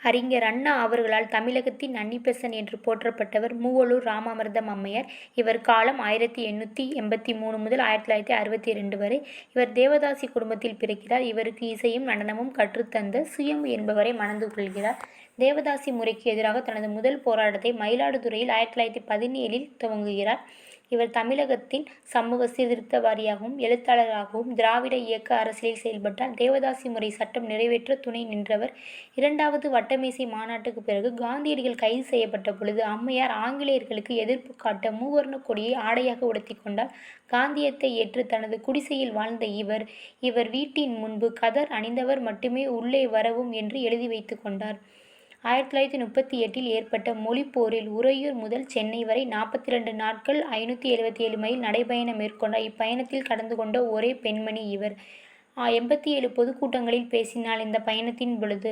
அறிஞர் அண்ணா அவர்களால் தமிழகத்தின் அன்னிபெசன்ட் என்று போற்றப்பட்டவர் மூவலூர் ராமாமிர்தம் அம்மையார். இவர் காலம் 1883 முதல் 1962 வரை. இவர் தேவதாசி குடும்பத்தில் பிறக்கிறார். இவருக்கு இசையும் நடனமும் கற்றுத்தந்த சுயம்பு என்பவரை மணந்து கொள்கிறார். தேவதாசி முறைக்கு எதிராக தனது முதல் போராட்டத்தை மயிலாடுதுறையில் 1917 துவங்குகிறார். இவர் தமிழகத்தின் சமூக சீர்திருத்தவாதியாகவும் எழுத்தாளராகவும் திராவிட இயக்க அரசியலில் செயல்பட்டார். தேவதாசி முறை சட்டம் நிறைவேற்ற துணை நின்றவர். இரண்டாவது வட்டமேசை மாநாட்டுக்கு பிறகு காந்தியடிகள் கைது செய்யப்பட்ட பொழுது அம்மையார் ஆங்கிலேயர்களுக்கு எதிர்ப்பு காட்ட மூவர்ண கொடியை ஆடையாக உடுத்தி கொண்டார். காந்தியத்தை ஏற்று தனது குடிசையில் வாழ்ந்த இவர் வீட்டின் முன்பு கதர் அணிந்தவர் மட்டுமே உள்ளே வரவும் என்று எழுதி வைத்து கொண்டார். 1938 ஏற்பட்ட மொழிப்போரில் உறையூர் முதல் சென்னை வரை 42 நாட்கள் 577 மைல் நடைபயணம் மேற்கொண்டார். இப்பயணத்தில் கடந்து கொண்ட ஒரே பெண்மணி இவர். 87 பொதுக்கூட்டங்களில் பேசினார். இந்த பயணத்தின் பொழுது